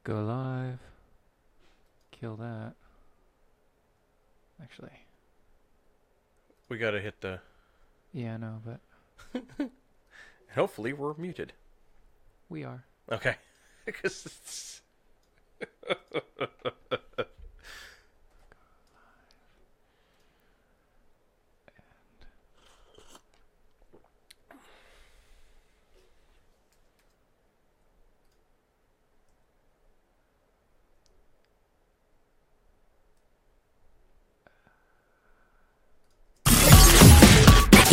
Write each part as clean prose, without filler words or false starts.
Go live. Kill that. Actually. We gotta hit the... Yeah, I know, but... Hopefully we're muted. We are. Okay. Because it's...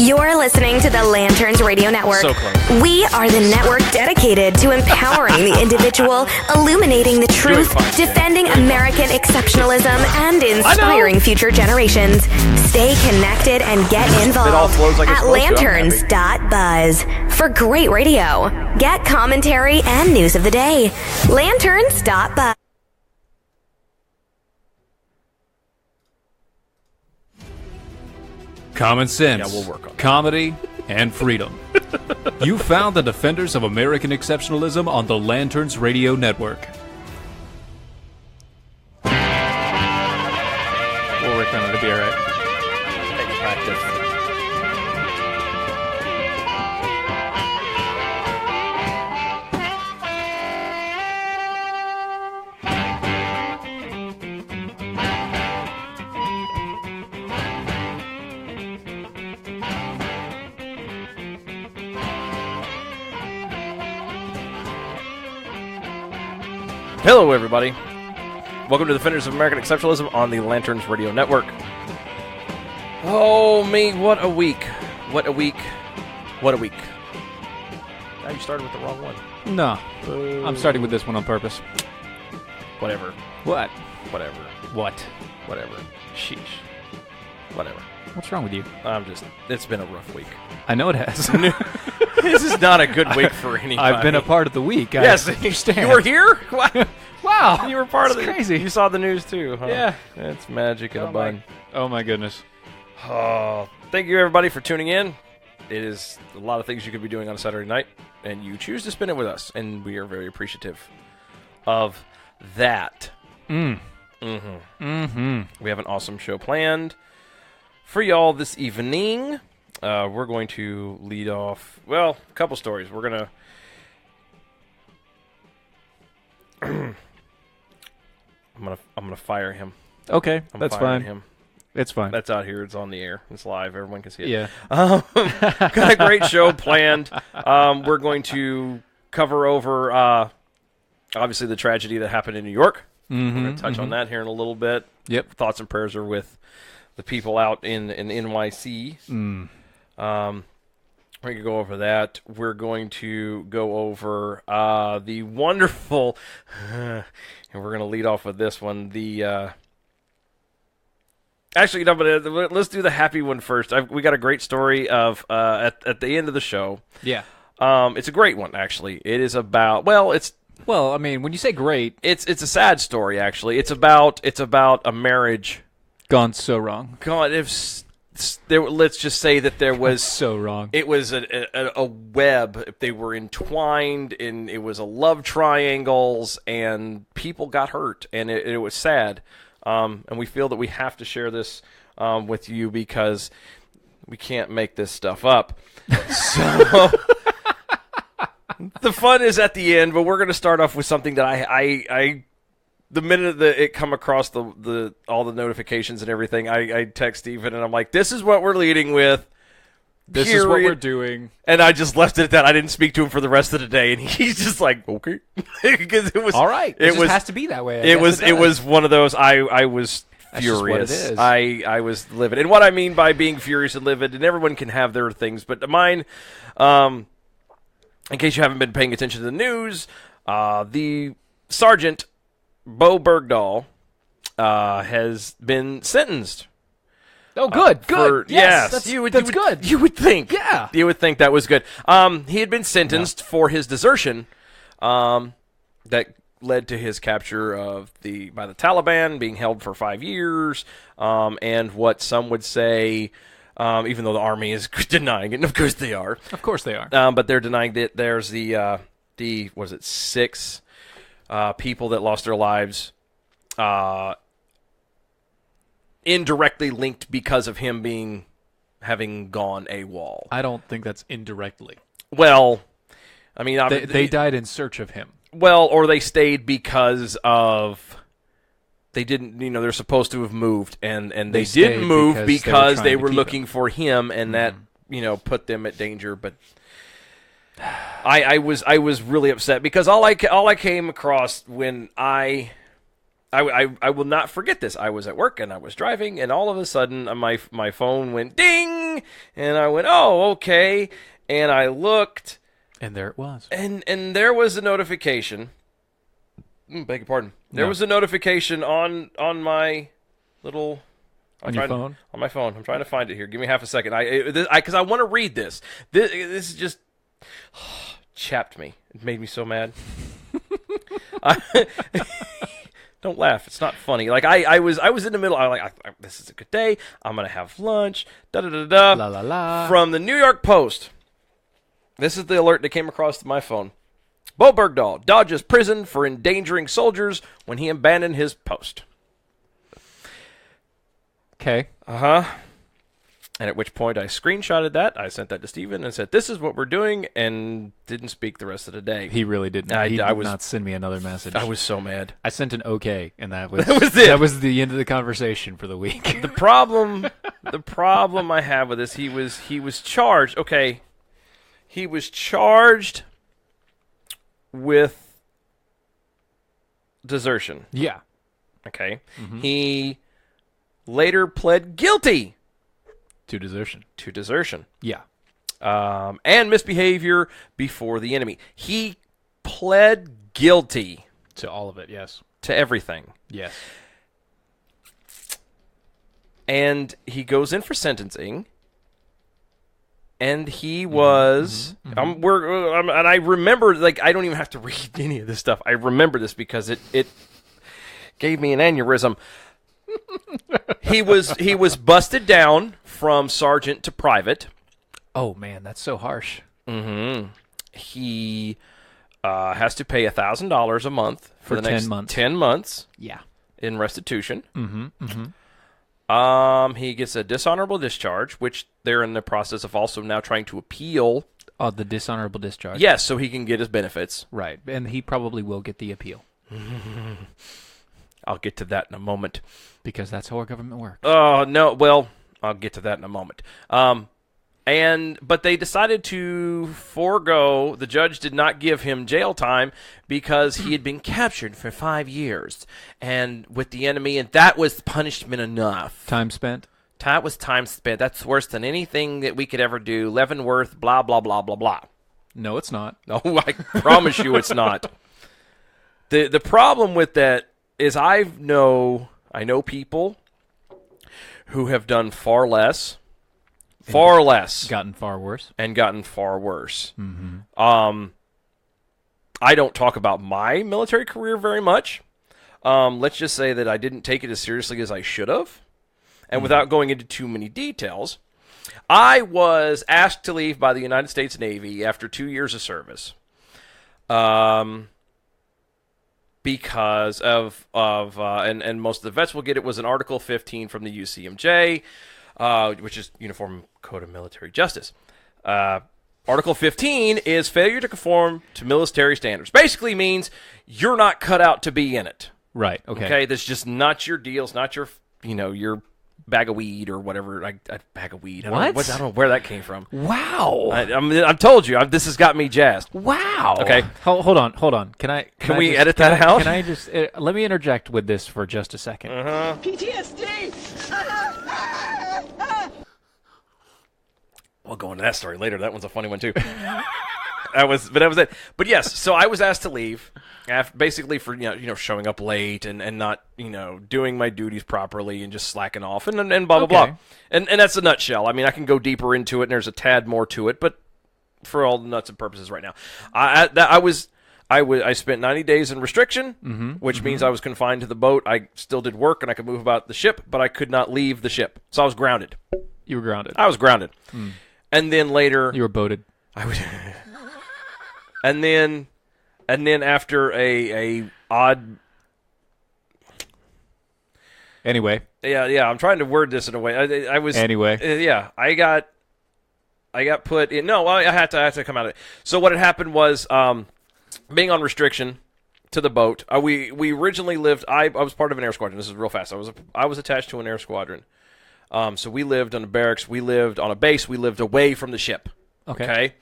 You're listening to the Lanterns Radio Network. So close. We are the network dedicated to empowering the individual, illuminating the truth, defending American exceptionalism, and inspiring future generations. Stay connected and get involved at Lanterns.Buzz for great radio. Get commentary and news of the day. Lanterns.Buzz. Common sense, Yeah, we'll work on that. comedy, and freedom. You found the defenders of American exceptionalism on the Lanterns Radio Network. We'll work on it. It'll be all right. Take practice. Hello, everybody. Welcome to Defenders of American Exceptionalism on the Lanterns Radio Network. Oh, me, what a week. What a week. What a week. Now you started with the wrong one. No, I'm starting with this one on purpose. Whatever. What? Whatever. What? Whatever. Sheesh. Whatever. What's wrong with you? It's been a rough week. I know it has. This is not a good week for anybody. I've been a part of the week. Yes, I understand. you were here? Wow. You were part of That's the... crazy. You saw the news too, huh? Yeah. It's magic in a bun. Oh my goodness. Oh, thank you, everybody, for tuning in. It is a lot of things you could be doing on a Saturday night, and you choose to spend it with us, and we are very appreciative of that. We have an awesome show planned for y'all this evening. We're going to lead off, well, a couple stories. We're going to... I'm gonna fire him. Okay, I'm that's firing fine. him. It's fine. That's out here. It's on the air. It's live. Everyone can see it. Yeah. Got a great show planned. We're going to cover over, obviously, the tragedy that happened in New York. We're going to touch on that here in a little bit. Yep. Thoughts and prayers are with the people out in NYC. We're going to go over that. We're going to go over the wonderful, and we're going to lead off with this one. Actually, no, but let's do the happy one first. We got a great story of at the end of the show. Yeah. It's a great one, actually. It is about, well, I mean, when you say great, it's a sad story, actually. It's about a marriage gone so wrong. God, let's just say that there was So wrong. It was a web. They were entwined, and it was a love triangles, and people got hurt, and it was sad. And we feel that we have to share this with you because we can't make this stuff up. So the fun is at the end, but we're going to start off with something that I the minute that it come across all the notifications and everything, I text Steven and I'm like, this is what we're leading with. This is what we're doing. And I just left it at that. I didn't speak to him for the rest of the day, and he's just like, okay. Because it was all right. It just has to be that way. It was one of those. I was That's furious. just what it is. I was livid. And what I mean by being furious and livid, and everyone can have their things, but mine, in case you haven't been paying attention to the news, the Sergeant Bowe Bergdahl has been sentenced. Oh, good, good. Yes, that's good. You would think. Yeah. You would think that was good. He had been sentenced for his desertion that led to his capture by the Taliban, being held for 5 years, and what some would say, even though the army is denying it, and of course they are. Of course they are. But they're denying that there's the 6 people that lost their lives indirectly linked because of him having gone AWOL. I don't think that's indirectly. Well, I mean, they died in search of him. Well, or they stayed because of they didn't. They're supposed to have moved, and they didn't move because they were looking for him, and that put them at danger. But I was really upset because all I came across when I will not forget this. I was at work and I was driving, and all of a sudden my phone went ding, and I went, oh, okay, and I looked. And there it was. And there was a notification. Beg your pardon. There was a notification on my little... On your phone? On my phone. I'm trying to find it here. Give me half a second. Because I want to read this. This just chapped me. It made me so mad. Don't laugh. It's not funny. Like I was in the middle. I'm like, this is a good day. I'm gonna have lunch. Da da da da. La la la. From the New York Post. This is the alert that came across my phone. Bowe Bergdahl dodges prison for endangering soldiers when he abandoned his post. Okay. And at which point I screenshotted that. I sent that to Steven and said, this is what we're doing, and didn't speak the rest of the day. He really didn't. He did not send me another message. I was so mad. I sent an okay, and that was it. That was the end of the conversation for the week. The problem I have with this, he was charged. Okay. He was charged with desertion. Yeah. Okay. Mm-hmm. He later pled guilty to desertion. Yeah. And misbehavior before the enemy. He pled guilty to all of it. Yes. To everything. Yes. And he goes in for sentencing. And he was, and I remember, like, I don't even have to read any of this stuff. I remember this because it gave me an aneurysm. He was busted down from sergeant to private. Oh man, that's so harsh. Mm-hmm. He has to pay $1,000 a month for the next 10 months. Yeah, in restitution. Mm-hmm. Mm-hmm. He gets a dishonorable discharge, which they're in the process of also now trying to appeal. Oh, the dishonorable discharge. Yes, so he can get his benefits. Right, and he probably will get the appeal. I'll get to that in a moment. Because that's how our government works. Oh, no, well, I'll get to that in a moment. But they decided to forego. The judge did not give him jail time because he had been captured for 5 years and with the enemy, and that was punishment enough. Time spent? That was time spent. That's worse than anything that we could ever do. Leavenworth, blah, blah, blah, blah, blah. No, it's not. No, I promise you it's not. The problem with that is I know people who have done far less. Gotten far worse. And gotten far worse. Mm-hmm. I don't talk about my military career very much. Let's just say that I didn't take it as seriously as I should have. And without going into too many details, I was asked to leave by the United States Navy after 2 years of service. Because of and most of the vets will get it, was an Article 15 from the UCMJ, which is Uniform Code of Military Justice. Article 15 is failure to conform to military standards. Basically means you're not cut out to be in it. Right. Okay. Okay. That's just not your deal. It's not your your bag of weed or whatever. A bag of weed. I don't know where that came from. Wow. I told you. This has got me jazzed. Wow. Okay. Hold on. Can we edit that out? Can I just let me interject with this for just a second? PTSD. We'll go into that story later. That one's a funny one too. That was it. But yes, so I was asked to leave, basically for showing up late and not doing my duties properly and just slacking off and blah blah blah. And that's a nutshell. I mean, I can go deeper into it, and there's a tad more to it, but for all the nuts and purposes right now, I spent 90 days in restriction, which means I was confined to the boat. I still did work and I could move about the ship, but I could not leave the ship, so I was grounded. You were grounded. I was grounded. And then later, you were boated. I was. And then after a odd. Anyway. Yeah. I'm trying to word this in a way. I was anyway. Yeah, I got put in. No, I had to come out of it. So what had happened was being on restriction to the boat. We originally lived. I was part of an air squadron. This is real fast. I was attached to an air squadron. So we lived on a barracks. We lived on a base. We lived away from the ship. Okay.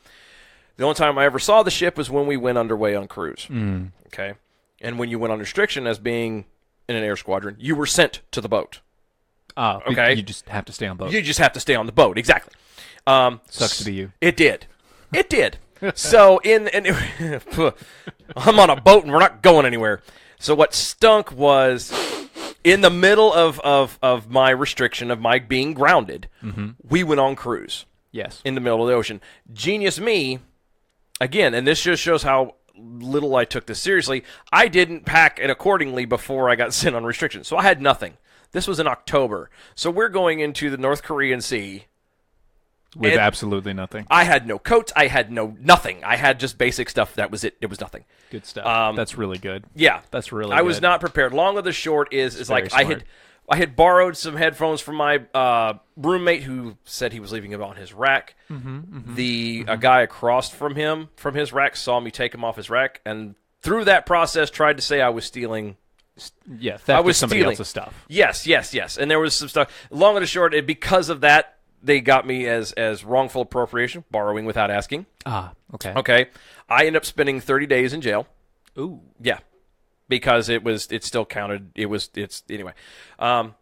The only time I ever saw the ship was when we went underway on cruise. Okay. And when you went on restriction as being in an air squadron, you were sent to the boat. Okay. You just have to stay on the boat. You just have to stay on the boat. Exactly. Sucks to be you. It did. So I'm on a boat and we're not going anywhere. So what stunk was in the middle of my restriction of my being grounded, we went on cruise. Yes. In the middle of the ocean. Genius me, again, and this just shows how little I took this seriously. I didn't pack it accordingly before I got sent on restriction. So I had nothing. This was in October. So we're going into the North Korean Sea. With absolutely nothing. I had no coats. I had nothing. I had just basic stuff. That was it. It was nothing. Good stuff. That's really good. Yeah. That's really I good. was not prepared. Long of the short is like smart. I had borrowed some headphones from my roommate who said he was leaving them on his rack. A guy across from him, from his rack, saw me take him off his rack, and through that process tried to say I was stealing. Yeah, theft of somebody else's stuff. Yes. And there was some stuff. Long and the short, because of that, they got me as wrongful appropriation, borrowing without asking. Okay. Okay. I ended up spending 30 days in jail. Ooh. Yeah. Because it still counted. Anyway. And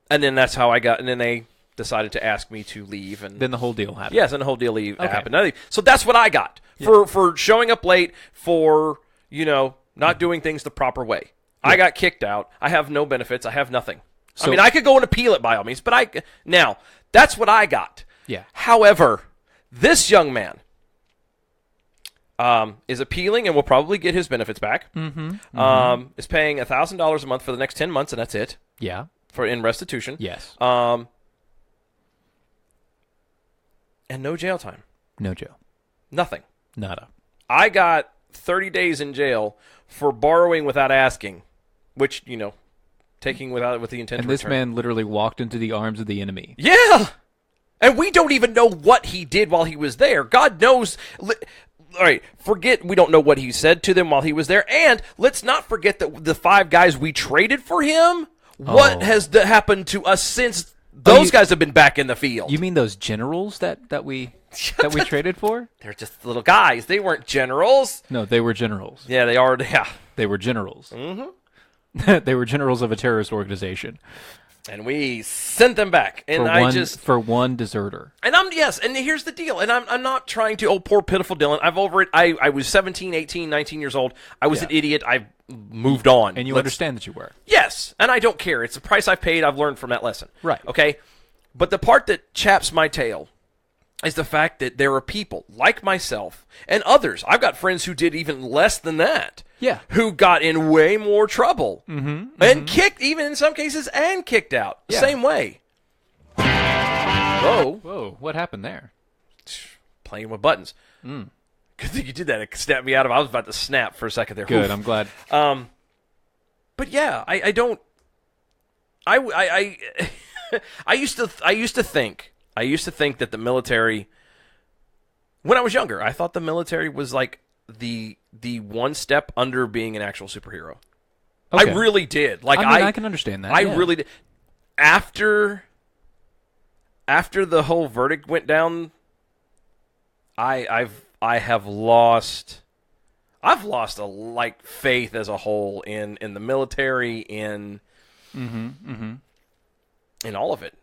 then that's how I got, and then they decided to ask me to leave. And then the whole deal happened. Yes, and the whole deal happened. So that's what I got for showing up late, for, not doing things the proper way. Yeah. I got kicked out. I have no benefits. I have nothing. So, I could go and appeal it by all means, but now that's what I got. Yeah. However, this young man is appealing and will probably get his benefits back. Is paying $1,000 a month for the next 10 months, and that's it. Yeah. In restitution. Yes. And no jail time. No jail. Nothing. Nada. I got 30 days in jail for borrowing without asking, which, taking with the intent and to this return. man literally walked into the arms of the enemy. Yeah. And we don't even know what he did while he was there. God knows. All right, we don't know what he said to them while he was there. And let's not forget that the 5 guys we traded for him, what has happened to us since those guys have been back in the field? You mean those generals that we traded for? They're just little guys. They weren't generals. No, they were generals. Yeah, they are. Yeah. They were generals. Mm-hmm. They were generals of a terrorist organization. And we sent them back. And for one deserter. And and here's the deal. And I'm not trying to, poor pitiful Dylan. I'm over it. I was 17, 18, 19 years old. I was an idiot. I've moved on. And you understand that you were. Yes. And I don't care. It's the price I've paid. I've learned from that lesson. Right. Okay. But the part that chaps my tail is the fact that there are people like myself and others. I've got friends who did even less than that. Yeah. Who got in way more trouble. And kicked, even in some cases, and kicked out. Yeah. Same way. Whoa. What happened there? Playing with buttons. Good thing you did that. It snapped me out of it. I was about to snap for a second there. Good, Oof. I'm glad. But yeah, I don't. I used to think that the military, when I was younger, I thought the military was like the one step under being an actual superhero. Okay. I really did. Like I can understand that. I really did. After the whole verdict went down, I've lost a faith as a whole in the military, in all of it.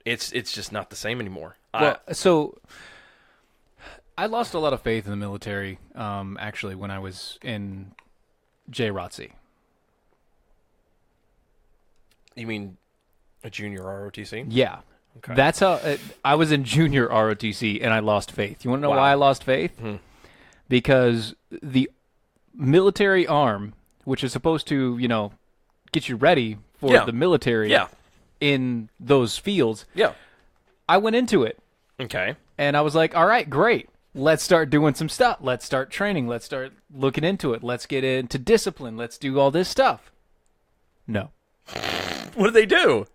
It's just not the same anymore. So I lost a lot of faith in the military, actually, when I was in JROTC. You mean a junior ROTC? Yeah. Okay. That's how I was in junior ROTC, and I lost faith. You want to know why I lost faith? Because the military arm, which is supposed to, get you ready for the military in those fields, I went into it. Okay. And I was like, all right, great. let's start doing some stuff. Let's start training. Let's start looking into it. Let's get into discipline. Let's do all this stuff. No. What did they do?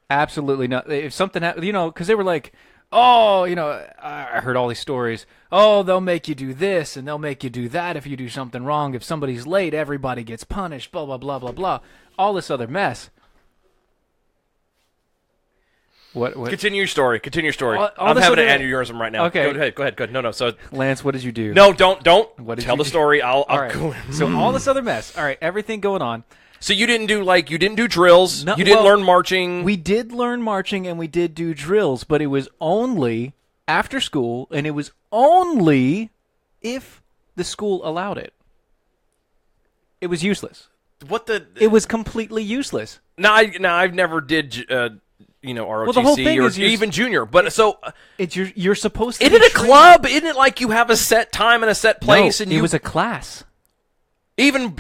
Absolutely not. If something happened, because they were like, oh, I heard all these stories. Oh, they'll make you do this and they'll make you do that if you do something wrong. If somebody's late, everybody gets punished, blah, blah, blah, blah, blah. All this other mess. What? Continue your story. I'm having an aneurysm right now. Okay. Go ahead. No. So, Lance, what did you do? No, don't. What did Tell you the story. I'll right. go. So all this other mess. All right, everything going on. So you didn't do drills. No, you didn't learn marching. We did learn marching and we did do drills, but it was only after school, and it was only if the school allowed it. It was useless. It was completely useless. Now I've never did ROTC the whole thing or is even junior, but so it's you're supposed to. Isn't it a club? Isn't it like you have a set time and a set place? No, and it was a class. Even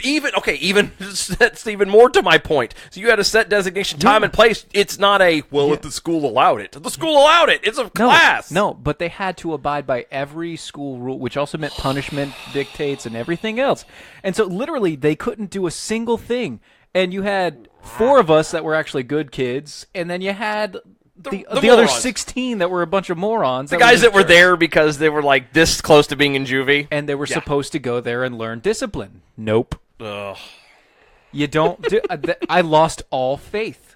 that's even more to my point. So you had a set designation, time and place. It's not if the school allowed it. The school allowed it. It's a class. No, but they had to abide by every school rule, which also meant punishment, dictates, and everything else. And so literally they couldn't do a single thing. And you had 4 of us that were actually good kids, and then you had the other 16 that were a bunch of morons. The guys that were there because they were like this close to being in juvie. And they were supposed to go there and learn discipline. Nope. Ugh. You don't do. I lost all faith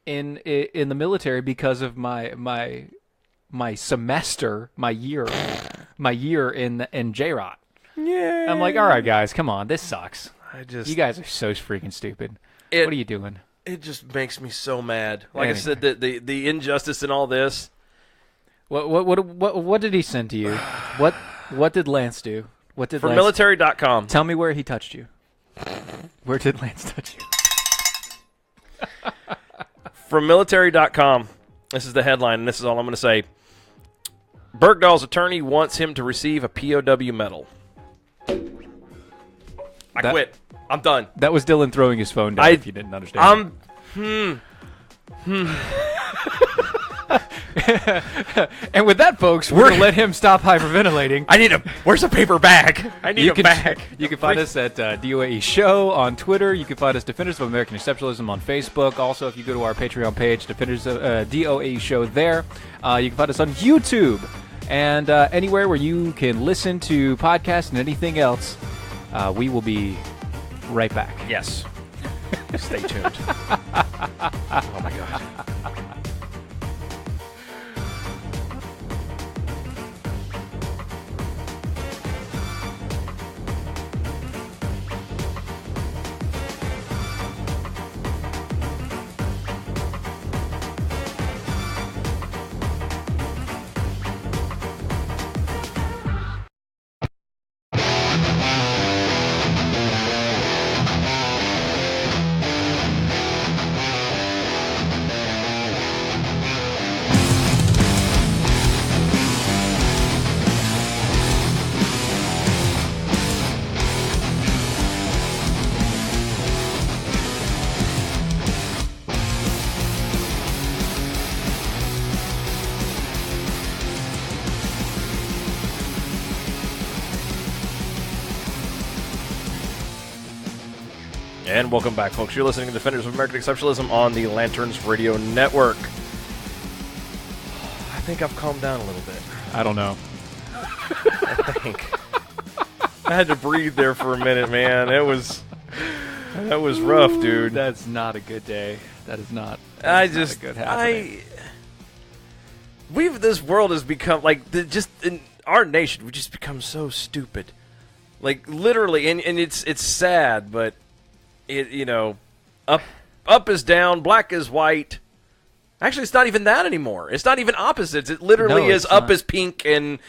in the military because of my semester, my year in JROT. Yeah. I'm like, all right, guys, come on, this sucks. You guys are so freaking stupid. What are you doing? It just makes me so mad. Like I said, the injustice in all this. What did he send to you? What did Lance do? What did From military.com. Tell me where he touched you. Where did Lance touch you? From military.com. This is the headline, and this is all I'm going to say. Bergdahl's attorney wants him to receive a POW medal. I quit. I'm done. That was Dylan throwing his phone down, if you didn't understand. And with that, folks, we're going to let him stop hyperventilating. Where's a paper bag? I need a bag. You can find us at DOAE Show on Twitter. You can find us Defenders of American Exceptionalism on Facebook. Also, if you go to our Patreon page, Defenders of DOAE Show there. You can find us on YouTube and anywhere where you can listen to podcasts and anything else. We will be right back. Yes. Stay tuned. Oh, my God. And welcome back, folks. You're listening to Defenders of American Exceptionalism on the Lanterns Radio Network. I think I've calmed down a little bit. I don't know. I think. I had to breathe there for a minute, man. That was rough, dude. That's not a good day. That is not. Not a good happening. This world has become like just in our nation. We just become so stupid, like literally, and it's sad, but. Up is down, black is white. Actually, it's not even that anymore. It's not even opposites. It literally is up is pink and,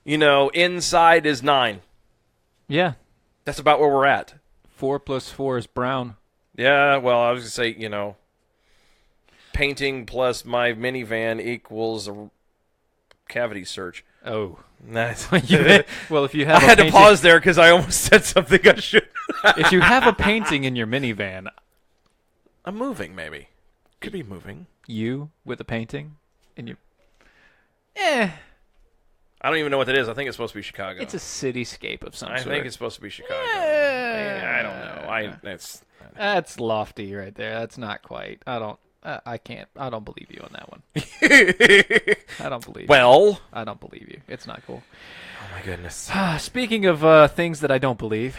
inside is 9. Yeah. That's about where we're at. 4 + 4 is brown. Yeah, well, I was going to say, painting plus my minivan equals a cavity search. Oh. Nice. Well, if you have I had to pause there because I almost said something I should. If you have a painting in your minivan, I'm moving, maybe. Could be moving. You with a painting, and you. I don't even know what that is. I think it's supposed to be Chicago. It's a cityscape of some sort. I think it's supposed to be Chicago. I don't know. That's lofty right there. That's not quite. I don't believe you on that one. I don't believe you. I don't believe you. It's not cool. Oh, my goodness. Speaking of things that I don't believe.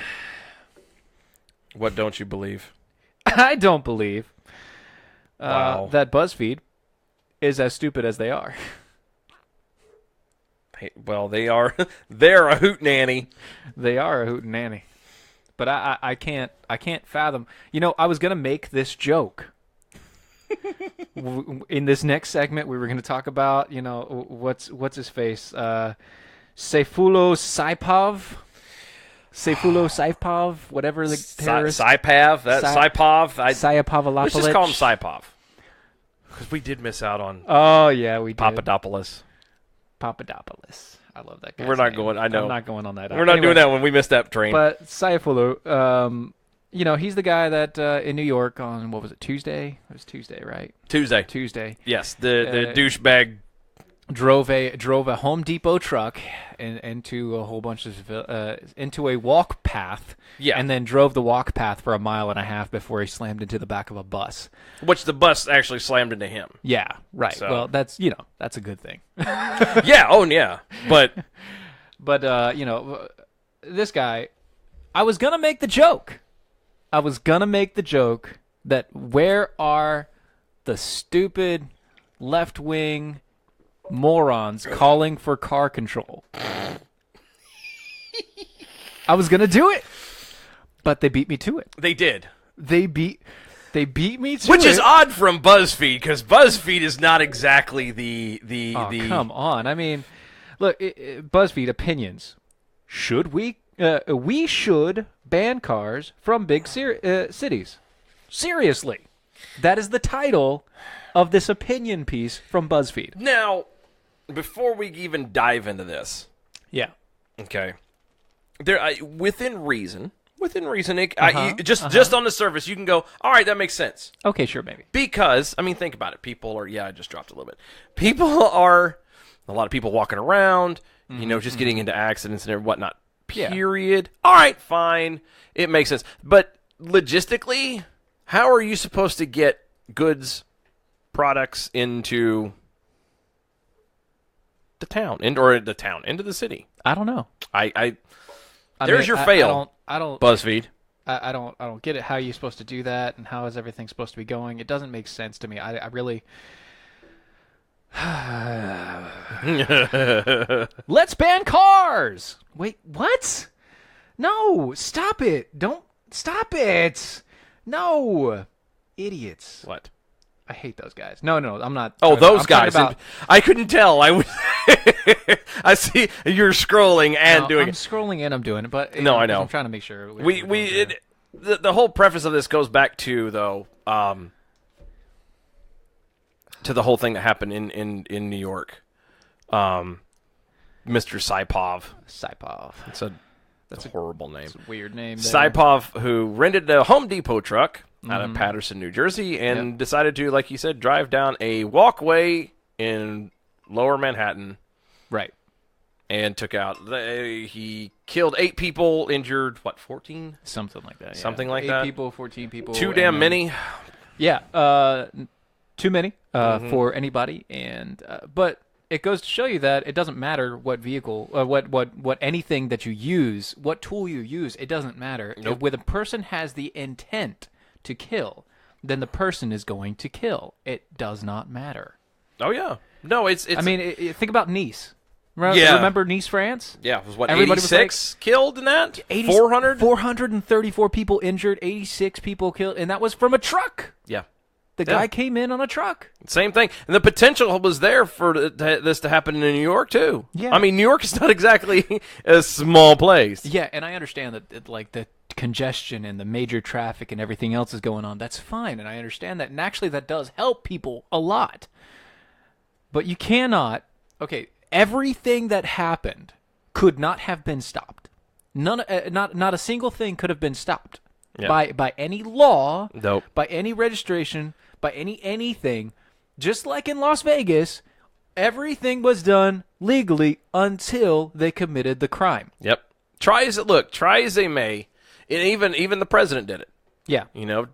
What don't you believe? I don't believe that BuzzFeed is as stupid as they are. Well, they are. They're a hootenanny. They are a hootenanny. But I can't fathom. You know, I was gonna make this joke. In this next segment, we were gonna talk about, you know, what's his face, Sayfullo Saipov, whatever the terrorist. Saipov. Saipov. Let's just call him Saipov. Because we did miss out on. Oh yeah, we did. Papadopoulos. I love that guy. We're not going. I know. I'm not going on that. We're not doing that when we missed that train. But Sayfullo, you know, he's the guy that in New York on, what was it, Tuesday? It was Tuesday, right? Tuesday. Yes, the douchebag drove a Home Depot truck into a whole bunch of into a walk path. Yeah. And then drove the walk path for 1.5 miles before he slammed into the back of a bus. Which the bus actually slammed into him. Yeah, right. So. Well, that's a good thing. Yeah, yeah. But you know, this guy, I was going to make the joke. That where are the stupid left-wing morons calling for car control? I was going to do it. But they beat me to it. They did. They beat me to it. Which is odd from BuzzFeed, because BuzzFeed is not exactly the come on. I mean, look, BuzzFeed opinions. Should we should ban cars from big cities. Seriously. That is the title of this opinion piece from BuzzFeed. Now, before we even dive into this. Yeah. Okay. Within reason, just on the surface, you can go, all right, that makes sense. Okay, sure, maybe. Because, I mean, think about it. I just dropped a little bit. A lot of people walking around, you know, just getting into accidents and whatnot, period. Yeah. All right, fine. It makes sense. But logistically, how are you supposed to get goods, products into into the city? I don't know. There's your fail. I don't BuzzFeed. I don't get it. How are you supposed to do that, and how is everything supposed to be going? It doesn't make sense to me. I really. Let's ban cars. Wait, what? No, stop it! Don't stop it! No, idiots. What? I hate those guys. No, I'm not. Oh, those guys. I couldn't tell. I was. I see you're scrolling and doing it. I'm scrolling and I'm doing it, but no, I know. I'm trying to make sure. The whole preface of this goes back to to the whole thing that happened in New York. Mr. Saipov. That's a horrible name. It's a weird name. Saipov, who rented a Home Depot truck out of Paterson, New Jersey, and decided to, like you said, drive down a walkway in Lower Manhattan. Right. And took out. He killed 8 people, injured 14? Something like that. Something like that. 8 people, 14 people. Too damn many. Yeah. Too many for anybody, and but it goes to show you that it doesn't matter what vehicle, what anything that you use, what tool you use. It doesn't matter. Nope. When a person has the intent to kill, then the person is going to kill. It does not matter. Oh yeah. No, it's. I mean, think about Nice. Remember Nice, France? Yeah, it was what, 86 killed in that? 400? 434 people injured, 86 people killed, and that was from a truck. Yeah. The guy came in on a truck. Same thing. And the potential was there for this to happen in New York, too. Yeah. I mean, New York is not exactly a small place. Yeah, and I understand that, like, the congestion and the major traffic and everything else is going on. That's fine, and I understand that. And actually, that does help people a lot. But you cannot... Okay, everything that happened could not have been stopped. Not a single thing could have been stopped by any law, by any registration, by anything. Just like in Las Vegas, Everything was done legally until they committed the crime. Yep. Try as they may, and even the president did it. Yeah.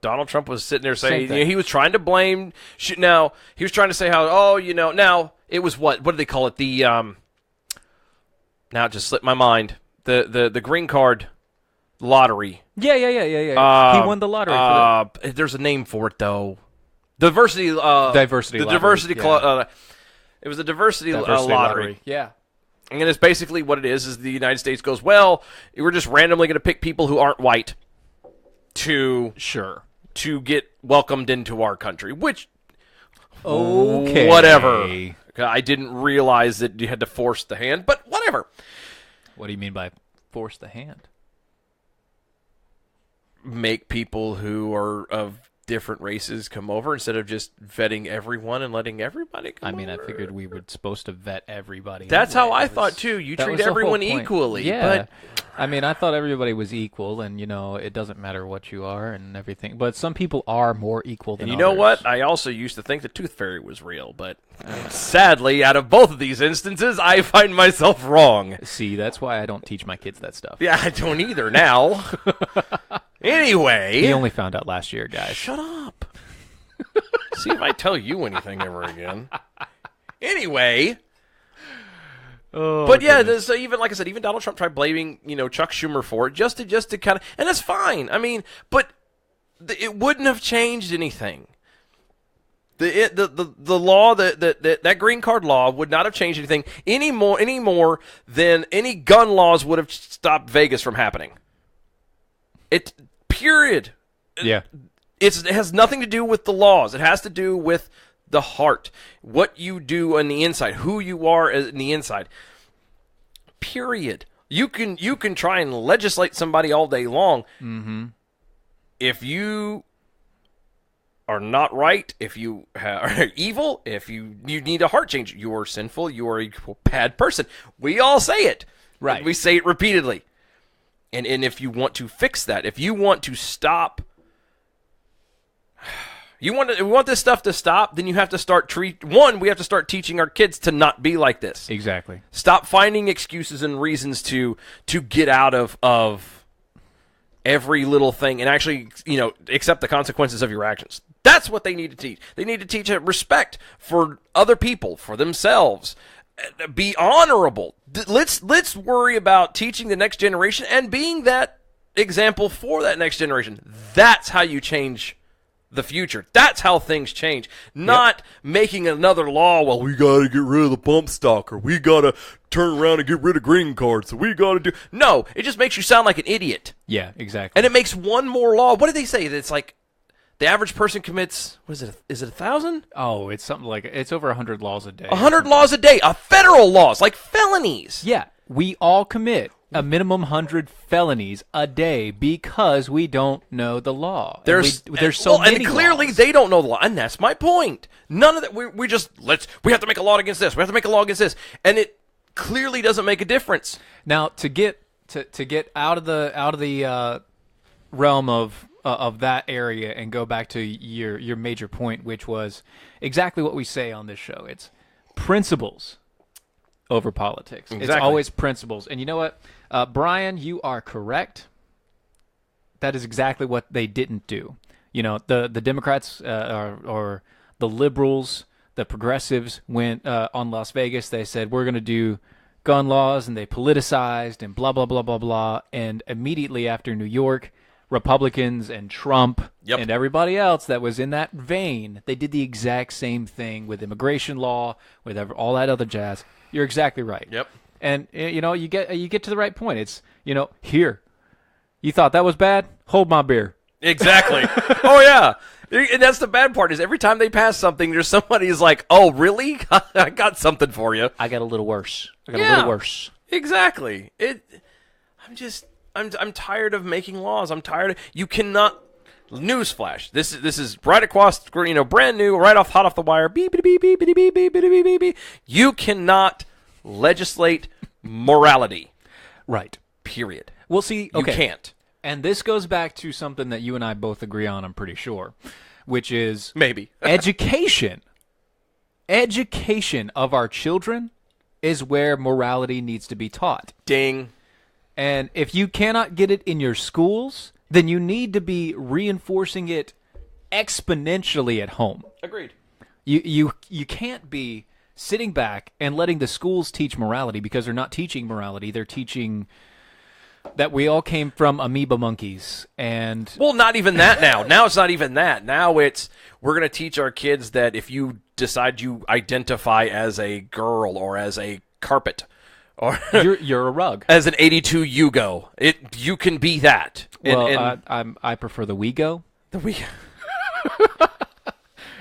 Donald Trump was sitting there saying he was trying to blame. Now he was trying to say how now it was what did they call it? The now it just slipped my mind. The green card lottery. Yeah. He won the lottery. There's a name for it though. Diversity. Diversity. The lottery. diversity. Yeah. It was a diversity Diversity lottery. Yeah. And it's basically what it is the United States goes, well, we're just randomly going to pick people who aren't white to get welcomed into our country, which, okay, whatever. I didn't realize that you had to force the hand, but whatever. What do you mean by force the hand? Make people who are of different races come over instead of just vetting everyone and letting everybody come over. I figured we were supposed to vet everybody. That's anyway. how I thought, too. You treat everyone equally. Yeah. But I thought everybody was equal, and, it doesn't matter what you are and everything. But some people are more equal than others. You know what? I also used to think the Tooth Fairy was real, but sadly, out of both of these instances, I find myself wrong. See, that's why I don't teach my kids that stuff. Yeah, I don't either now. Anyway. He only found out last year, guys. Shut up. See if I tell you anything ever again. Anyway. But yeah, so even like I said, even Donald Trump tried blaming, Chuck Schumer for it just to kind of, and that's fine. But it wouldn't have changed anything. The law that green card law would not have changed anything any more than any gun laws would have stopped Vegas from happening. Period. Yeah. It has nothing to do with the laws. It has to do with the heart, what you do on the inside, who you are in the inside. Period. You can try and legislate somebody all day long. Mm-hmm. If you are not right, if you are evil, if you need a heart change, you are sinful, you are a bad person. We all say it. Right. We say it repeatedly. And if you want to fix that, if you want to stop, you want this stuff to stop, then you have to start we have to start teaching our kids to not be like this. Exactly. Stop finding excuses and reasons to get out of every little thing and actually, accept the consequences of your actions. That's what they need to teach. They need to teach respect for other people, for themselves. Be honorable. Let's worry about teaching the next generation and being that example for that next generation. That's how you change the future. That's how things change. Not making another law, well, we got to get rid of the bump stock, or we got to turn around and get rid of green cards, so we got to do... No, it just makes you sound like an idiot. Yeah, exactly. And it makes one more law. What did they say? It's like the average person commits, what is it? Is it 1,000? Oh, it's something like, it's over 100 laws a day. 100 laws a day. Federal laws, like felonies. Yeah, we all commit a minimum 100 felonies a day because we don't know the law. There's so many and clearly laws. They don't know the law, and that's my point. None of that. We have to make a law against this. We have to make a law against this, and it clearly doesn't make a difference. Now, to get out of the realm of that area and go back to your major point, which was exactly what we say on this show. It's principles over politics. Exactly. It's always principles. And you know what? Brian, you are correct. That is exactly what they didn't do. The Democrats or the liberals, the progressives went on Las Vegas. They said, we're going to do gun laws, and they politicized and blah, blah, blah, blah, blah. And immediately after New York, Republicans and Trump and everybody else that was in that vein, they did the exact same thing with immigration law, with all that other jazz. You're exactly right. Yep. And you get to the right point. It's here. You thought that was bad? Hold my beer. Exactly. Oh yeah. And that's the bad part is every time they pass something, there's somebody who's like, "Oh, really? I got something for you." I got a little worse. A little worse. Exactly. I'm tired of making laws. I'm tired of you cannot. Newsflash. This is right across, brand new, hot off the wire. Beep beep beep beep beep beep beep beep beep beep. You cannot legislate morality. Right. Period. Well, see, okay. You can't. And this goes back to something that you and I both agree on, I'm pretty sure, which is maybe education education of our children is where morality needs to be taught. Ding. And if you cannot get it in your schools, then you need to be reinforcing it exponentially at home. Agreed. You can't be sitting back and letting the schools teach morality, because they're not teaching morality. They're teaching that we all came from amoeba monkeys. And well, not even that now. Now it's not even that. Now it's we're going to teach our kids that if you decide you identify as a girl or as a carpet or you're a rug, as an 82 Yugo, you can be that. Well, I prefer the Wego. The Wego.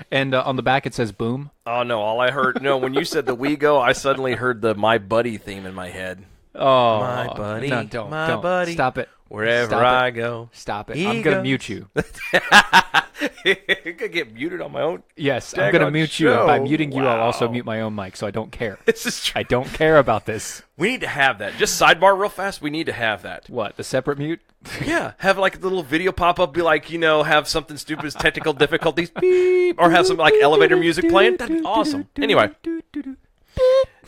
And on the back it says boom. Oh, no, all I heard, when you said the Wego, I suddenly heard the My Buddy theme in my head. Oh, my buddy, no, don't. buddy. Stop it. Wherever Stop I it. go. Stop it. I'm going to mute you. I could get muted on my own. Yes, I'm going to mute you. Show. By muting you, I'll Wow. also mute my own mic, so I don't care. This is true. I don't care about this. We need to have that. Just sidebar real fast, we need to have that. What, the separate mute? Yeah, have like a little video pop up, be like, have something stupid as technical difficulties, beep, or have some like elevator music playing. That'd be awesome. Anyway,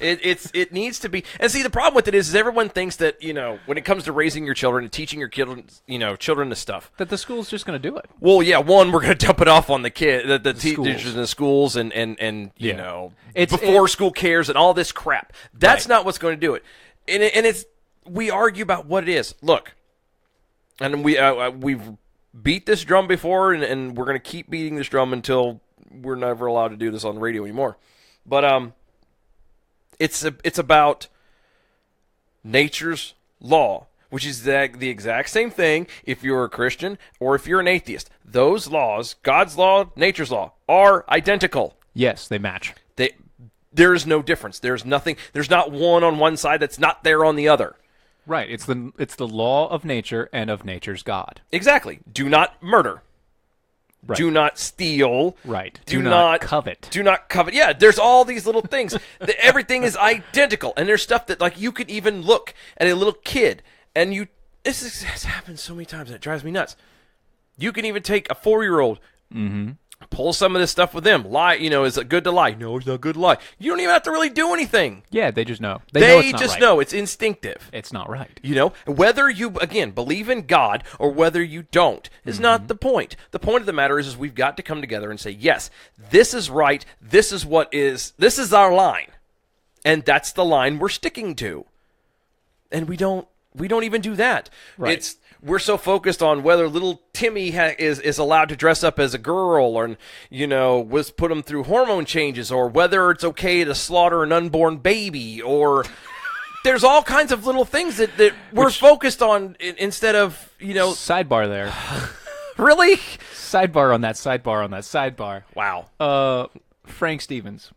it needs to be. And see, the problem with it is everyone thinks that when it comes to raising your children and teaching your children this stuff, That the school's just going to do it. well, yeah, one, we're going to dump it off on the kid, the schools. teachers in the schools, and Yeah. before school cares and all this crap. That's not what's going to do it. And it's we argue about what it is. Look, and we've beat this drum before, and we're going to keep beating this drum until we're never allowed to do this on the radio anymore. But it's about nature's law, which is the exact same thing if you're a Christian or if you're an atheist. Those laws, God's law, nature's law, are identical. Yes, they match. There is no difference. There's nothing. There's not one on one side that's not there on the other. Right. It's the law of nature and of nature's God. Exactly. Do not murder. Right. Do not steal. Right. Do not covet. Do not covet. Yeah, there's all these little things. Everything is identical. And there's stuff that, like, you could even look at a little kid and this has happened so many times and it drives me nuts. You can even take a 4-year-old, pull some of this stuff with them. Lie, is it good to lie? No, it's not good to lie. You don't even have to really do anything. Yeah, they just know. They know it's not just right. know. It's instinctive. It's not right. Whether you, again, believe in God or whether you don't is not the point. The point of the matter is we've got to come together and say, yes, this is right. This is our line. And that's the line we're sticking to. And we don't even do that. Right. We're so focused on whether little Timmy is allowed to dress up as a girl or, was put him through hormone changes, or whether it's okay to slaughter an unborn baby, or there's all kinds of little things that we're focused on instead of, Sidebar there. Really? Sidebar on that sidebar on that sidebar. Wow. Frank Stevens.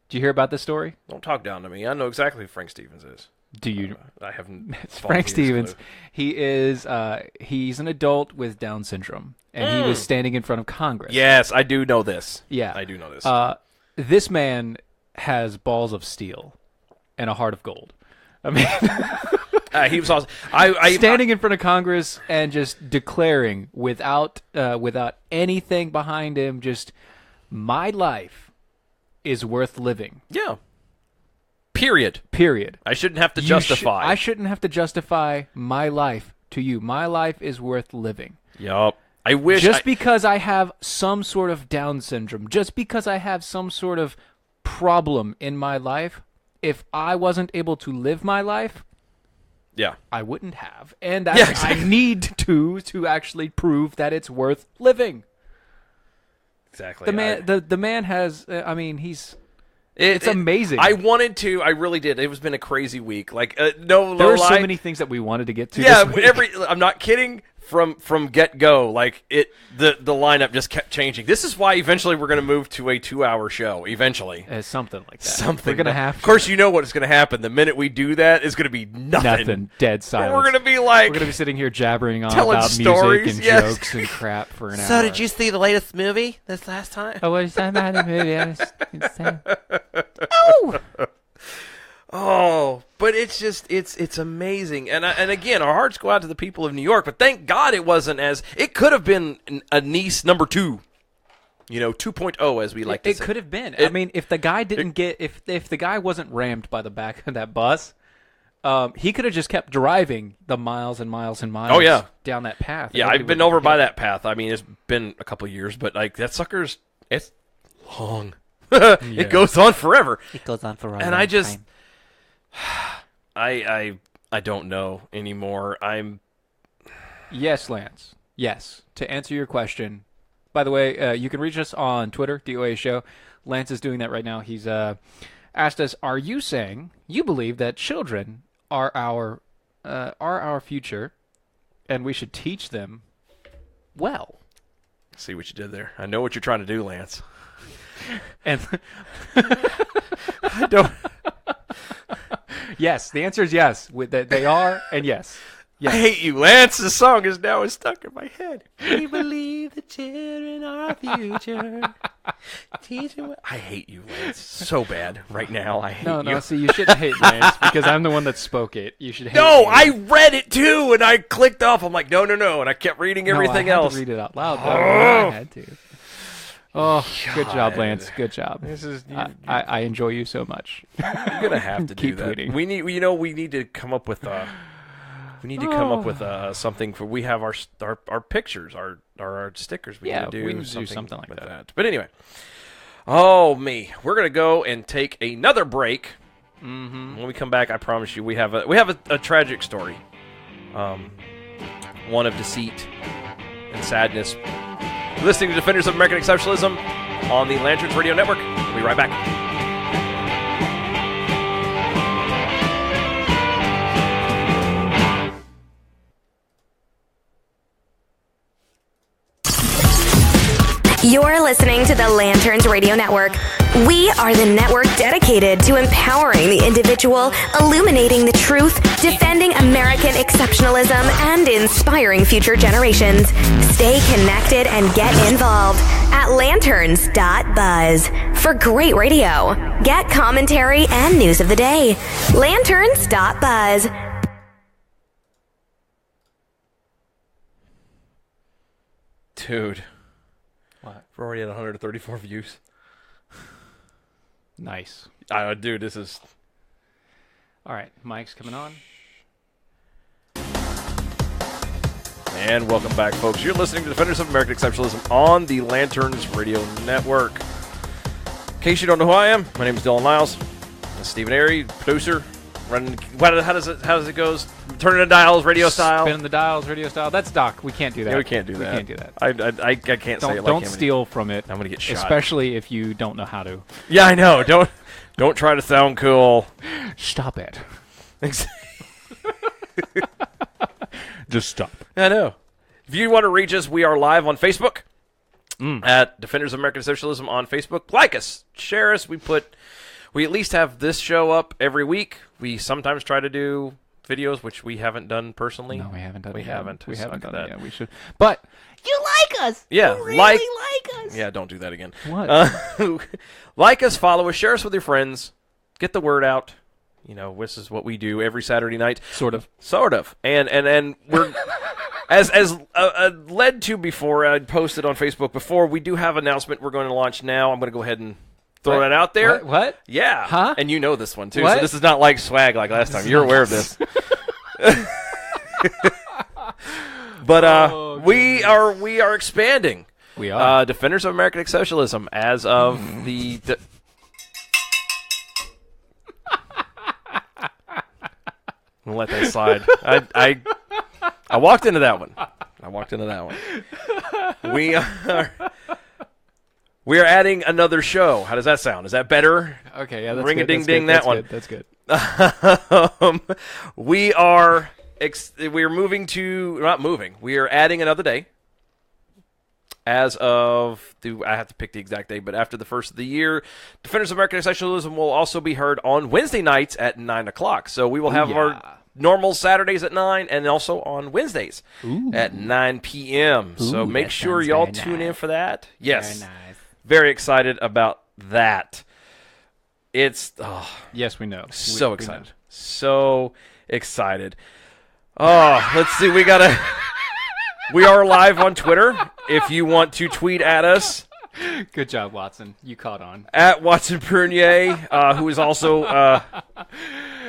Did you hear about this story? Don't talk down to me. I know exactly who Frank Stevens is. Do you? I haven't. It's Frank Stevens. He is. He's an adult with Down syndrome, and he was standing in front of Congress. Yes, I do know this. Yeah, I do know this. This man has balls of steel and a heart of gold. I mean, he was awesome. Standing in front of Congress and just declaring without anything behind him, just my life is worth living. Yeah. Period. I shouldn't have to justify. I shouldn't have to justify my life to you. My life is worth living. Yup. I wish. Because I have some sort of Down syndrome, just because I have some sort of problem in my life, if I wasn't able to live my life, yeah, I wouldn't have. And I need to actually prove that it's worth living. Exactly. The man has. I mean, he's. It's amazing. I wanted to. I really did. It has been a crazy week. Like there were so many things that we wanted to get to. Yeah, this week. I'm not kidding. From get go, like the lineup just kept changing. This is why eventually we're going to move to a 2-hour show. Eventually, something like that. Something we're going to have. Of course, you know what's going to happen. The minute we do that, it's going to be nothing. Dead silence. We're going to be like we're going to be sitting here jabbering on telling about stories, music and jokes and crap for an hour. So, did you see the latest movie this last time? Oh, what is that about the movie? Oh, but it's just it's amazing, and again, our hearts go out to the people of New York. But thank God it wasn't it could have been a Nice number 2. 2.0, as we like to say. It could have been. I mean, if the guy if the guy wasn't rammed by the back of that bus, he could have just kept driving the miles and miles and miles down that path. Yeah, I've been over by that path. I mean, it's been a couple of years, but like that sucker's, it's long. It goes on forever. It goes on forever. And I just, I don't know anymore. Yes, Lance. Yes. To answer your question, by the way, you can reach us on Twitter, DOA Show. Lance is doing that right now. He's asked us, are you saying you believe that children are our future and we should teach them well? See what you did there. I know what you're trying to do, Lance. And I don't. Yes, the answer is yes. They are, and yes. I hate you, Lance. The song is now stuck in my head. We believe the children are our future. I hate you, Lance, so bad right now. I hate you. No, see, you shouldn't hate Lance because I'm the one that spoke it. You should hate me. I read it too, and I clicked off. I'm like, no, and I kept reading everything else. I had to read it out loud, though. I had to. Oh, God. Good job, Lance. Good job. I enjoy you so much. You're gonna have to do that. Tweeting. We need to come up with something for. We have our pictures, our stickers. We need to do something like that. But anyway, we're gonna go and take another break. Mm-hmm. When we come back, I promise you, we have a tragic story, one of deceit and sadness. You're listening to Defenders of American Exceptionalism on the Lanterns Radio Network. We'll be right back. You're listening to the Lanterns Radio Network. We are the network dedicated to empowering the individual, illuminating the truth, defending American exceptionalism, and inspiring future generations. Stay connected and get involved at Lanterns.Buzz for great radio. Get commentary and news of the day. Lanterns.Buzz. Dude. What? We're already at 134 views. Nice. Dude, this is... All right, mic's coming on. And welcome back, folks. You're listening to Defenders of American Exceptionalism on the Lanterns Radio Network. In case you don't know who I am, my name is Dylan Niles. I'm Stephen Airy, producer. How does it go? Turning the dials, radio style. Spinning the dials, radio style. That's Doc. We can't do that. Yeah, we can't do that. I can't say it like him. Don't steal from it. I'm gonna get shot. Especially if you don't know how to. Yeah, I know. Don't try to sound cool. Stop it. Just stop. I know. If you want to reach us, we are live on Facebook at Defenders of American Socialism on Facebook. Like us, share us. We at least have this show up every week. We sometimes try to do videos, which we haven't done personally. No, we haven't done We it. haven't. We haven't done that. it yet. We should. But you like us. Yeah, you really like us. Yeah, don't do that again. What? Like us, follow us, share us with your friends, get the word out. This is what we do every Saturday night. Sort of. And we're as led to before. I posted on Facebook before. We do have an announcement we're going to launch now. I'm going to go ahead and throw that out there. What? Yeah. Huh? And you know this one too. What? So this is not like swag like last time. You're aware of this. But we are expanding. We are. Defenders of American Exceptionalism as of the. I'm gonna let that slide. I walked into that one. We are adding another show. How does that sound? Is that better? Okay, yeah, that's Ring good. a ding ding that one. That's good. We are moving to not moving. We are adding another day. As of I have to pick the exact day, but after the first of the year, Defenders of American Exceptionalism will also be heard on Wednesday nights at 9:00. So we will have our normal Saturdays at 9 and also on Wednesdays at 9 p.m. So make sure y'all tune in for that. Yes. Very nice. Very excited about that. It's yes, we know. So excited. So excited. Oh, let's see. We are live on Twitter. If you want to tweet at us, Good job, Watson. You caught on. At Watson Prunier, who is also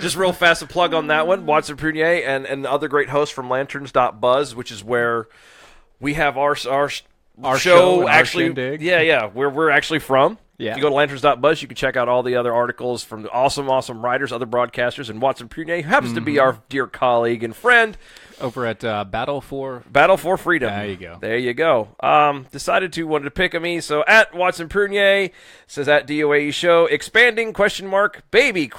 just real fast a plug on that one. Watson Prunier and the other great hosts from Lanterns.Buzz, which is where we have our show actually. Where we're actually from. Yeah. If you go to Lanterns.Buzz, you can check out all the other articles from the awesome writers, other broadcasters, and Watson Prunier, who happens to be our dear colleague and friend. Over at Battle for Freedom. There you go. Wanted to pick on me. So at Watson Prunier says at DOAE show, expanding ? Baby ?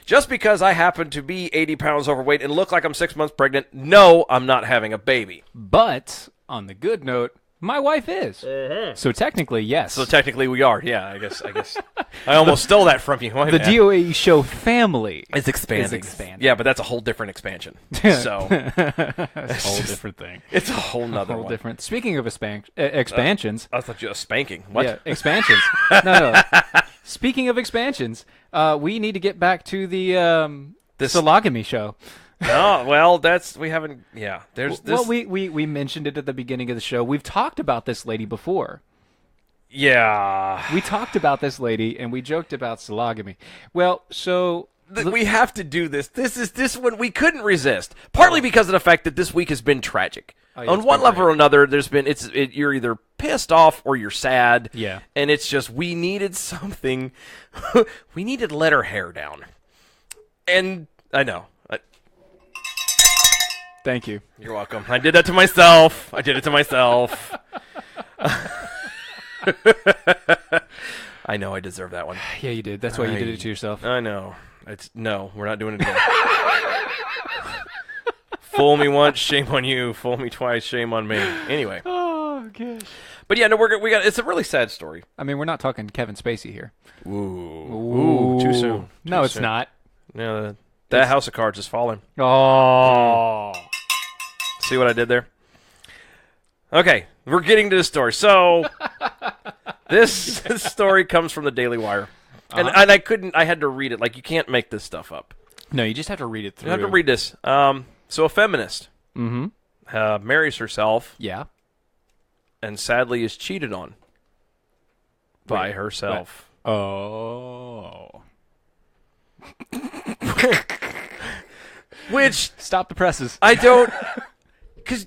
Just because I happen to be 80 pounds overweight and look like I'm 6 months pregnant, no, I'm not having a baby. But on the good note, my wife is. So technically, yes. So technically we are. Yeah, I guess. I almost stole that from you. The DOAE show family is expanding. Yeah, but that's a whole different expansion. So it's a whole different thing. It's a whole nother one. Different. Speaking of expansions. I thought you were spanking. What? Yeah, expansions. No. Speaking of expansions, we need to get back to the Sologamy show. No, well, we haven't. Yeah, there's this. Well, we mentioned it at the beginning of the show. We've talked about this lady before. Yeah, we talked about this lady and we joked about Sologamy. Well, so we have to do this. This one we couldn't resist. Partly because of the fact that this week has been tragic. On one level or another, you're either pissed off or you're sad. Yeah, and it's just we needed something. We needed to let her hair down, and I know. Thank you. You're welcome. I did that to myself. I know I deserve that one. Yeah, you did. That's why you did it to yourself. I know. No, we're not doing it again. Fool me once, shame on you. Fool me twice, shame on me. Anyway. Oh, gosh. But yeah, no, we got. It's a really sad story. I mean, we're not talking Kevin Spacey here. Ooh, too soon. No, it's not. Yeah, that house of cards is falling. Oh. See what I did there? Okay, we're getting to the story. So, this story comes from the Daily Wire. And I had to read it. Like, you can't make this stuff up. No, you just have to read it through. You have to read this. So, a feminist marries herself. Yeah. And sadly is cheated on by herself. What? Oh. Which... Stop the presses. I don't... Because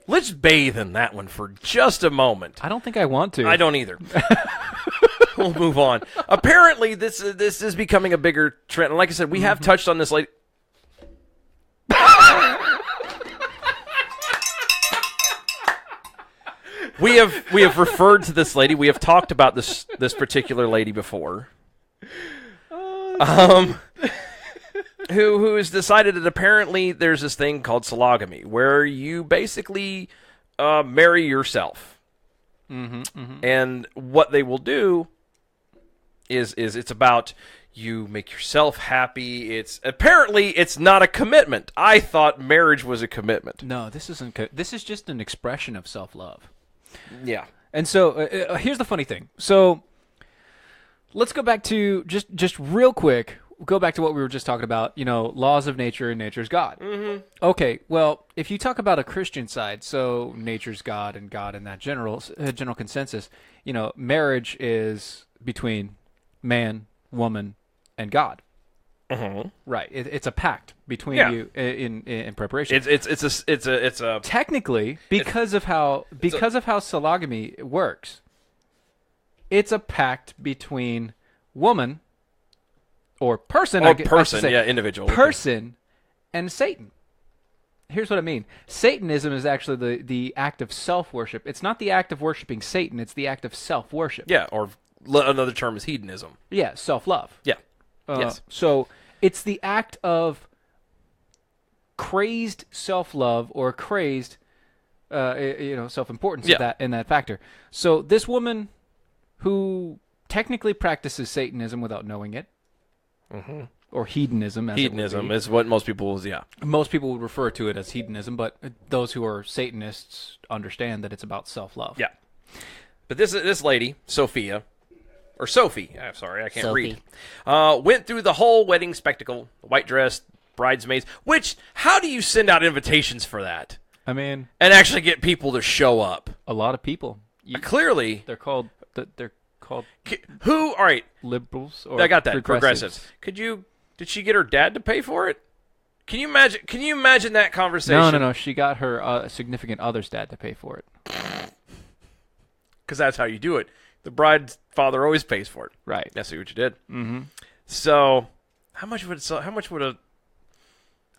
let's bathe in that one for just a moment. I don't think I want to. I don't either. We'll move on. Apparently, this is becoming a bigger trend. And like I said, we have touched on this lady. We have referred to this lady. We have talked about this particular lady before. Who has decided that apparently there's this thing called sologamy, where you basically marry yourself. And what they will do is it's about you make yourself happy. Apparently it's not a commitment. I thought marriage was a commitment. No, this isn't. This is just an expression of self-love. Yeah. And so here's the funny thing. So let's go back to just real quick. Go back to what we were just talking about, laws of nature and nature's God. Okay, well, if you talk about a Christian side, so nature's God and God in that general consensus, marriage is between man, woman, and God. Right. It's a pact between you in preparation. It's a technically because of how sologamy works. It's a pact between woman. Or person, individual. Person and Satan. Here's what I mean. Satanism is actually the act of self-worship. It's not the act of worshiping Satan. It's the act of self-worship. Yeah, or another term is hedonism. Yeah, self-love. Yeah, yes. So it's the act of crazed self-love or crazed, self-importance in that factor. So this woman who technically practices Satanism without knowing it, or hedonism. Hedonism is what most people Most people would refer to it as hedonism, but those who are Satanists understand that it's about self-love. Yeah. But this lady, Sophie, I'm sorry, I can't read, went through the whole wedding spectacle, white dress, bridesmaids, which, how do you send out invitations for that? I mean... And actually get people to show up? A lot of people. Clearly, they're called who? All right, liberals or I got that. progressives. Did she get her dad to pay for it? Can you imagine that conversation? No. She got her significant other's dad to pay for it. Because that's how you do it. The bride's father always pays for it. Right. That's what you did. Mm-hmm. So, how much would a?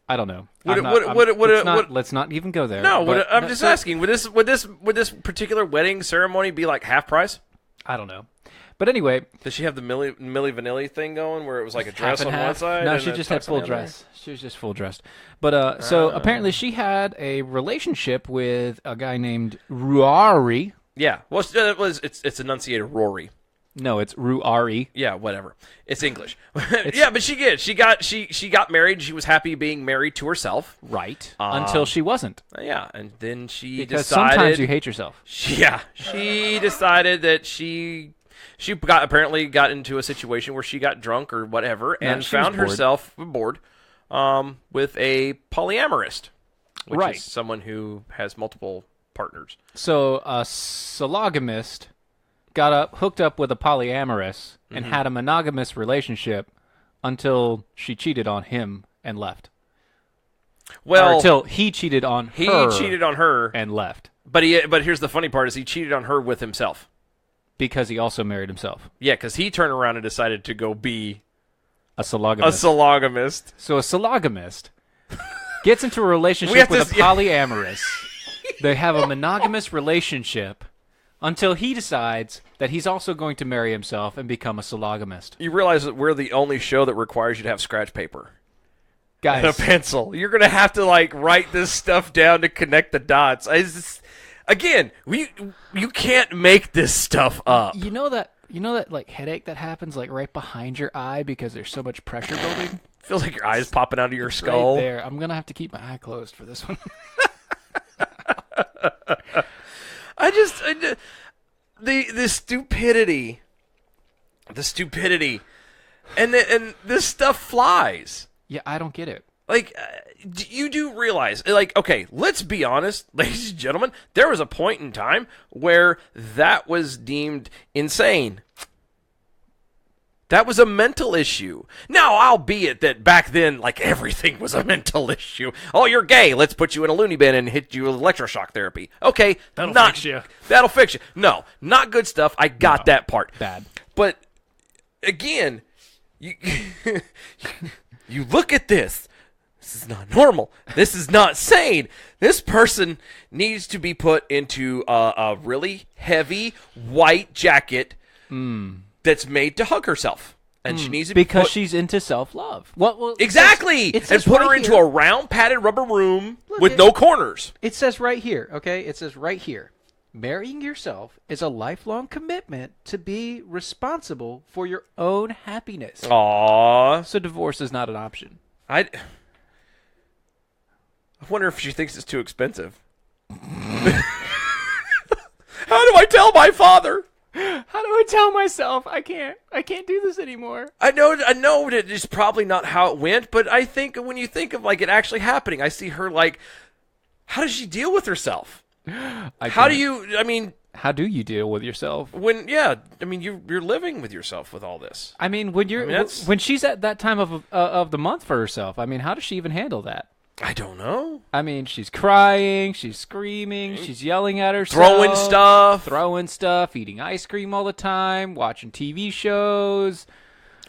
I don't know. Let's not even go there. No, I'm just asking. Would this particular wedding ceremony be like half price? I don't know. But anyway, does she have the Milli Vanilli thing going, where it was like a dress on one side? No, and she just had full dress. She was just full dressed. But so apparently she had a relationship with a guy named Rory. Yeah, well, it's enunciated Rory. No, it's Ruari. Yeah, whatever. It's English. Yeah, but she did. She got married. She was happy being married to herself. Right. Until she wasn't. Yeah, and then she because decided. Sometimes you hate yourself. She decided that she apparently got into a situation where she got drunk or whatever and found herself bored with a polyamorist, which is someone who has multiple partners. So a sologamist hooked up with a polyamorous and had a monogamous relationship until she cheated on him and left. Well, or until he cheated on her and left. But here's the funny part: is he cheated on her with himself because he also married himself. Yeah, because he turned around and decided to go be a sologamist. So a sologamist gets into a relationship with a polyamorous. They have a monogamous relationship until he decides that he's also going to marry himself and become a sologamist. You realize that we're the only show that requires you to have scratch paper. Guys. And a pencil. You're going to have to write this stuff down to connect the dots. Again, you can't make this stuff up. You know that headache that happens right behind your eye because there's so much pressure building? Feels like your eye's popping out of your skull. Right there. I'm going to have to keep my eye closed for this one. The stupidity, and this stuff flies. Yeah, I don't get it. You do realize, okay, let's be honest, ladies and gentlemen, there was a point in time where that was deemed insane. That was a mental issue. Now, albeit that back then, everything was a mental issue. Oh, you're gay. Let's put you in a loony bin and hit you with electroshock therapy. Okay. That'll fix you. That'll fix you. No, not good stuff. I got that part. Bad. But, again, you look at this. This is not normal. This is not sane. This person needs to be put into a really heavy white jacket that's made to hug herself. And she needs to because she's into self-love. Well exactly. And put her into a round padded rubber room with no corners. It says right here, okay? It says right here. Marrying yourself is a lifelong commitment to be responsible for your own happiness. Aww. So divorce is not an option. I wonder if she thinks it's too expensive. How do I tell my father? How do I tell myself I can't do this anymore? I know that it's probably not how it went, but I think when you think of it actually happening, I see her how does she deal with herself? How do you deal with yourself? You're living with yourself with all this. When she's at that time of the month for herself, how does she even handle that? I don't know. She's crying, she's screaming, she's yelling at herself. Throwing stuff, eating ice cream all the time, watching TV shows.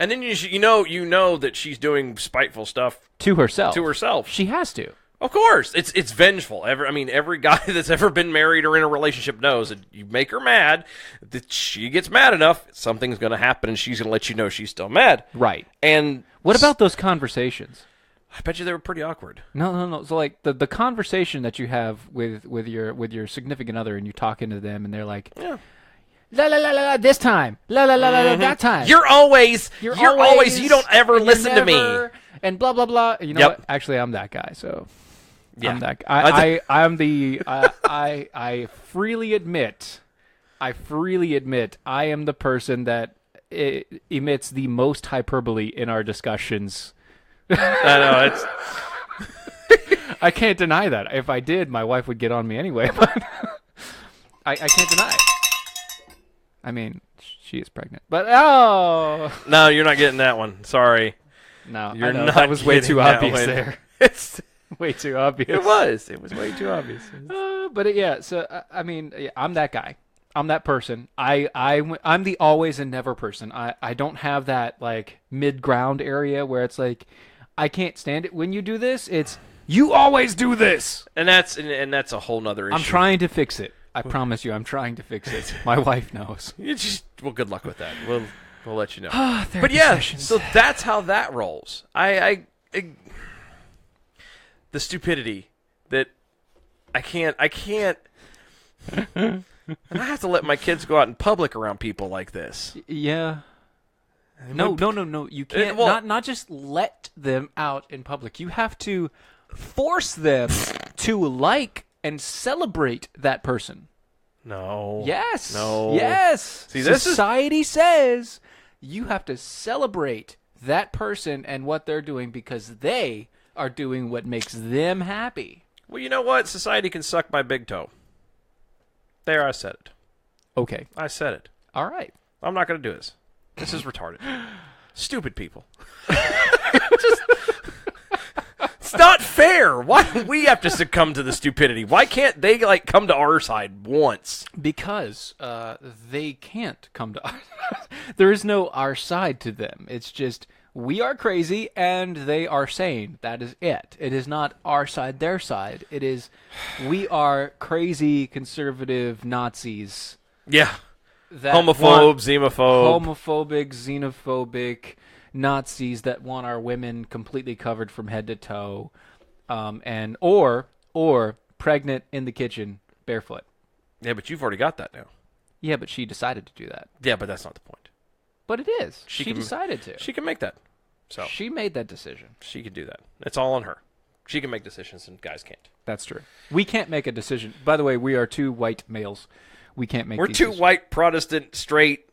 And then you know that she's doing spiteful stuff to herself. She has to. Of course. It's vengeful. Every guy that's ever been married or in a relationship knows that you make her mad, that she gets mad enough, something's going to happen and she's going to let you know she's still mad. Right. And what about those conversations? I bet you they were pretty awkward. No. So the conversation that you have with your significant other and you talking to them and they're like, yeah. La la la la this time. La la la la that time. You're always you don't ever listen to me. And blah blah blah. You know what? Actually I'm that guy, so yeah. I'm that guy. I freely admit I am the person that emits the most hyperbole in our discussions. I know I can't deny that. If I did, my wife would get on me anyway. But I can't deny it. I mean, she is pregnant. But, oh! No, you're not getting that one. Sorry. No, You're I know. not That was way getting too that obvious one. there. It's Way too obvious. It was. It was way too obvious. But yeah, so I mean, yeah, I'm that guy. I'm that person. I'm the always and never person. I don't have that like mid-ground area where it's like I can't stand it when you do this. It's you always do this. And that's a whole nother issue. I'm trying to fix it. I promise you, I'm trying to fix it. My wife knows. Well, good luck with that. We'll let you know. But yeah, so that's how that rolls. I the stupidity that I can't and I have to let my kids go out in public around people like this. Yeah. No. You can't not just let them out in public. You have to force them to like and celebrate that person. No. Yes. No. Yes. See, Society says you have to celebrate that person and what they're doing because they are doing what makes them happy. Well, you know what? Society can suck my big toe. There, I said it. Okay. I said it. All right. I'm not going to do this. This is retarded. Stupid people. It's not fair. Why do we have to succumb to the stupidity? Why can't they come to our side once? Because they can't come to our side. There is no our side to them. It's just we are crazy and they are sane. That is it. It is not our side, their side. It is we are crazy conservative Nazis. Yeah. Homophobic, xenophobic Nazis that want our women completely covered from head to toe, and or pregnant in the kitchen barefoot. Yeah, but you've already got that now. Yeah, but she decided to do that. Yeah, but that's not the point. But it is. She decided to. She can make that. So she made that decision. She can do that. It's all on her. She can make decisions and guys can't. That's true. We can't make a decision. By the way, we are two white males. We can't make. We're two white Protestant straight.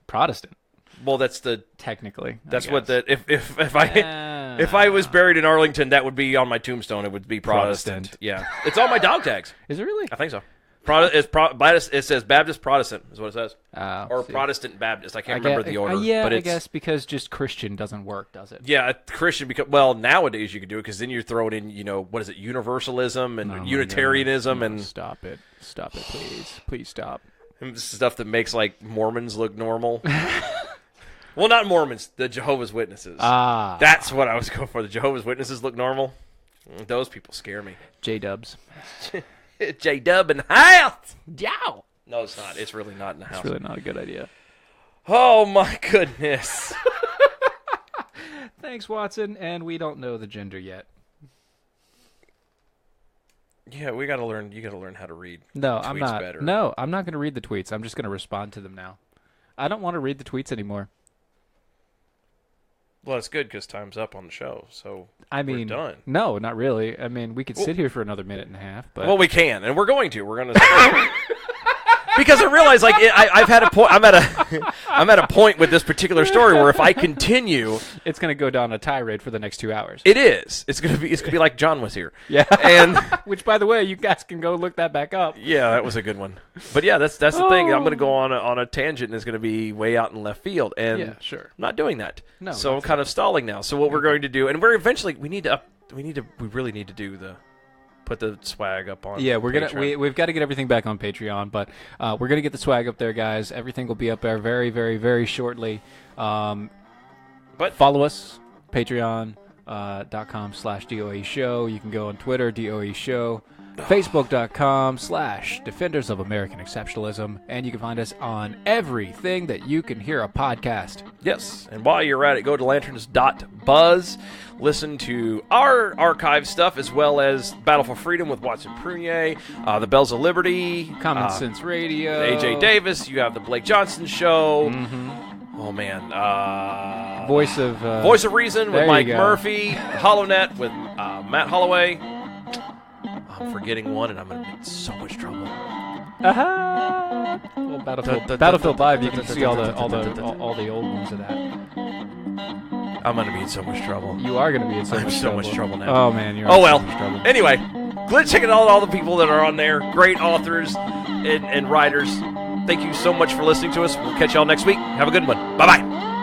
Protestant. Well, that's the technically. That's what the if I was buried in Arlington, that would be on my tombstone. It would be Protestant. Yeah, it's on my dog tags. Is it really? I think so. It says Baptist Protestant is what it says, or Protestant Baptist. I can't remember the order. Yeah, but I guess because just Christian doesn't work, does it? Yeah, Christian because nowadays you could do it because then you're throwing in what is it, universalism and Unitarianism and stop it, please stop. Stuff that makes Mormons look normal. Well, not Mormons, the Jehovah's Witnesses. That's what I was going for. The Jehovah's Witnesses look normal. Those people scare me. J-dubs. J-dub in the house. Yow. No, it's not. It's really not in the house. It's really not a good idea. Oh, my goodness. Thanks, Watson. And we don't know the gender yet. Yeah, we got to learn. You got to learn how to read. No, tweets I'm not. Better. No, I'm not going to read the tweets. I'm just going to respond to them now. I don't want to read the tweets anymore. Well, it's good because time's up on the show, so we're done. No, not really. I mean, we could sit here for another minute and a half. But well, we can, and we're going to. We're going to. Because I realize, I've had a point. I'm at a point with this particular story where if I continue, it's going to go down a tirade for the next 2 hours. It is. It's going to be like John was here. Yeah. And which, by the way, you guys can go look that back up. Yeah, that was a good one. But yeah, that's the thing. I'm going to go on a tangent, and it's going to be way out in left field. And yeah, sure. I'm not doing that. No. So I'm kind of stalling now. So what we're going to do, and we're eventually we really need to do put the swag up on. Yeah, Patreon. we've got to get everything back on Patreon, but we're gonna get the swag up there, guys. Everything will be up there very, very, very shortly. But follow us, patreon.com/DOA show. You can go on Twitter, DOA show, Facebook.com/Defenders of American Exceptionalism, and you can find us on everything that you can hear a podcast. Yes, and while you're at it, go to Lanterns.Buzz. Listen to our archive stuff as well as Battle for Freedom with Watson Prunier, The Bells of Liberty, Common Sense Radio, AJ Davis. You have the Blake Johnson Show. Mm-hmm. Oh man, Voice of Reason with Mike Murphy, HollowNet with Matt Holloway. I'm forgetting one, and I'm going to be in so much trouble. Well, Battlefield Live, you can see all the old ones of that. I'm going to be in so much trouble. You are going to be in so much trouble now. Oh man, you're in so much trouble. Anyway, let's check out all the people that are on there. Great authors. and riders, thank you so much for listening to us. We'll catch y'all next week. Have a good one. Bye-bye.